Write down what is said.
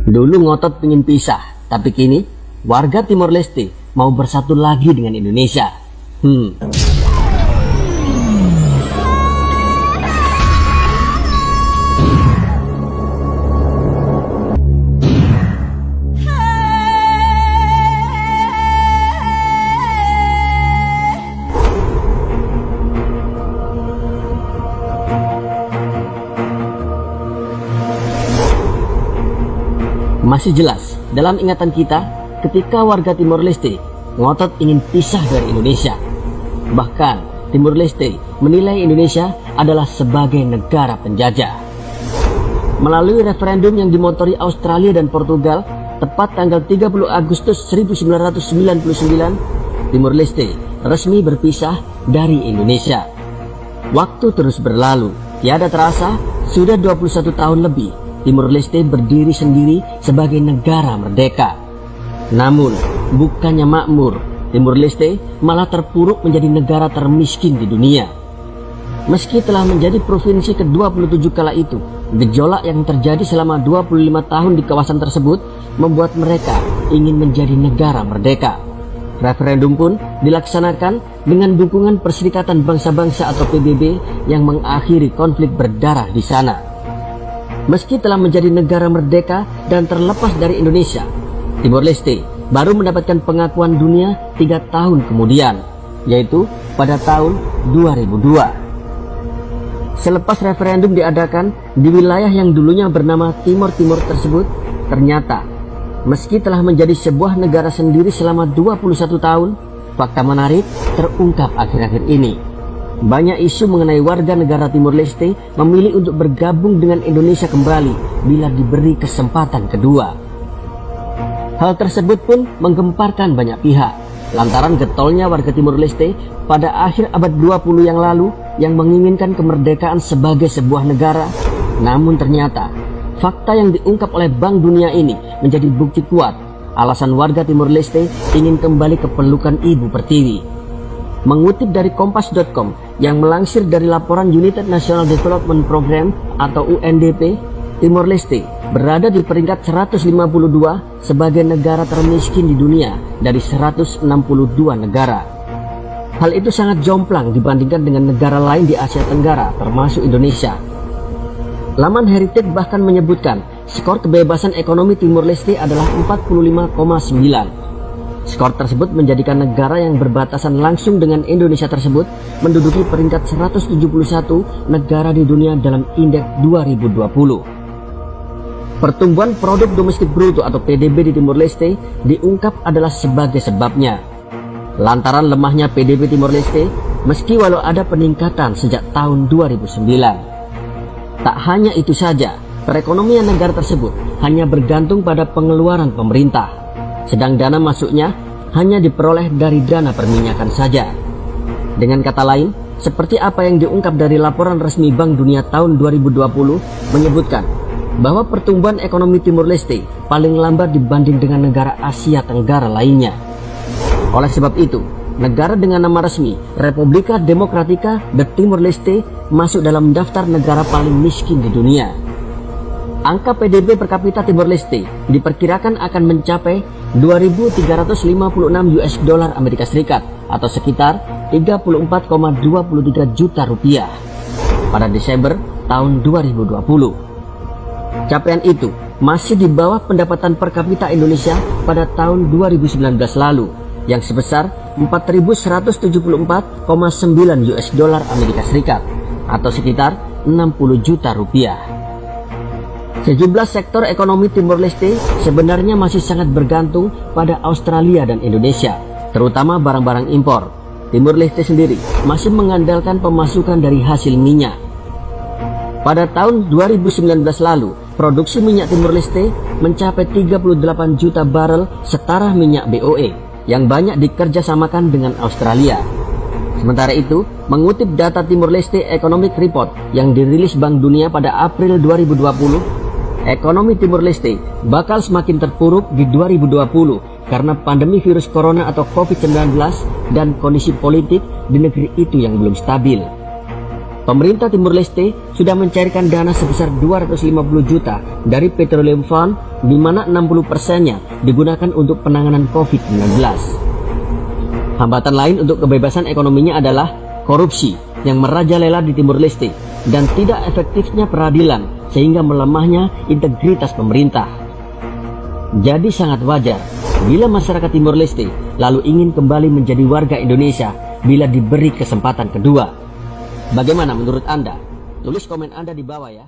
Dulu ngotot pengen pisah, tapi kini warga Timor Leste mau bersatu lagi dengan Indonesia. Masih jelas dalam ingatan kita ketika warga Timor Leste ngotot ingin pisah dari Indonesia. Bahkan Timor Leste menilai Indonesia adalah sebagai negara penjajah. Melalui referendum yang dimotori Australia dan Portugal tepat tanggal 30 Agustus 1999, Timor Leste resmi berpisah dari Indonesia. Waktu terus berlalu, tiada terasa sudah 21 tahun lebih Timor Leste berdiri sendiri sebagai negara merdeka. Namun, bukannya makmur, Timor Leste malah terpuruk menjadi negara termiskin di dunia. Meski telah menjadi provinsi ke-27 kala itu, gejolak yang terjadi selama 25 tahun di kawasan tersebut membuat mereka ingin menjadi negara merdeka. Referendum pun dilaksanakan dengan dukungan Perserikatan Bangsa-Bangsa atau PBB yang mengakhiri konflik berdarah di sana. Meski telah menjadi negara merdeka dan terlepas dari Indonesia, Timor Leste baru mendapatkan pengakuan dunia 3 tahun kemudian, yaitu pada tahun 2002. Selepas referendum diadakan di wilayah yang dulunya bernama Timor Timur tersebut, ternyata meski telah menjadi sebuah negara sendiri selama 21 tahun, fakta menarik terungkap akhir-akhir ini. Banyak isu mengenai warga negara Timor Leste memilih untuk bergabung dengan Indonesia kembali bila diberi kesempatan kedua. Hal tersebut pun menggemparkan banyak pihak, lantaran getolnya warga Timor Leste pada akhir abad 20 yang lalu yang menginginkan kemerdekaan sebagai sebuah negara. Namun ternyata, fakta yang diungkap oleh Bank Dunia ini menjadi bukti kuat alasan warga Timor Leste ingin kembali ke pelukan Ibu Pertiwi. Mengutip dari Kompas.com yang melansir dari laporan United National Development Program atau UNDP, Timor Leste berada di peringkat 152 sebagai negara termiskin di dunia dari 162 negara. Hal itu sangat jomplang dibandingkan dengan negara lain di Asia Tenggara termasuk Indonesia. Laman Heritage bahkan menyebutkan skor kebebasan ekonomi Timor Leste adalah 45,9. Skor tersebut menjadikan negara yang berbatasan langsung dengan Indonesia tersebut menduduki peringkat 171 negara di dunia dalam indeks 2020. Pertumbuhan produk domestik bruto atau PDB di Timor Leste diungkap adalah sebagai sebabnya. Lantaran lemahnya PDB Timor Leste, meski walau ada peningkatan sejak tahun 2009. Tak hanya itu saja, perekonomian negara tersebut hanya bergantung pada pengeluaran pemerintah. Sedang dana masuknya hanya diperoleh dari dana perminyakan saja. Dengan kata lain, seperti apa yang diungkap dari laporan resmi Bank Dunia tahun 2020 menyebutkan bahwa pertumbuhan ekonomi Timor Leste paling lambat dibanding dengan negara Asia Tenggara lainnya. Oleh sebab itu, negara dengan nama resmi Republika Demokratika de Timor Leste masuk dalam daftar negara paling miskin di dunia. Angka PDB per kapita Timor Leste diperkirakan akan mencapai 2.356 US dollar Amerika Serikat atau sekitar 34,23 juta rupiah pada Desember tahun 2020. Capaian itu masih di bawah pendapatan per kapita Indonesia pada tahun 2019 lalu yang sebesar 4.174,9 US dollar Amerika Serikat atau sekitar 60 juta rupiah. Sejumlah sektor ekonomi Timor Leste sebenarnya masih sangat bergantung pada Australia dan Indonesia, terutama barang-barang impor. Timor Leste sendiri masih mengandalkan pemasukan dari hasil minyak. Pada tahun 2019 lalu, produksi minyak Timor Leste mencapai 38 juta barel setara minyak BOE yang banyak dikerjasamakan dengan Australia. Sementara itu, mengutip data Timor Leste Economic Report yang dirilis Bank Dunia pada April 2020, ekonomi Timor Leste bakal semakin terpuruk di 2020 karena pandemi virus corona atau COVID-19 dan kondisi politik di negeri itu yang belum stabil. Pemerintah Timur Leste sudah mencairkan dana sebesar 250 juta dari Petroleum Fund, di mana 60%-nya digunakan untuk penanganan COVID-19. Hambatan lain untuk kebebasan ekonominya adalah korupsi yang merajalela di Timur Leste dan tidak efektifnya peradilan sehingga melemahnya integritas pemerintah. Jadi sangat wajar bila masyarakat Timur Leste lalu ingin kembali menjadi warga Indonesia bila diberi kesempatan kedua. Bagaimana menurut Anda? Tulis komen Anda di bawah ya.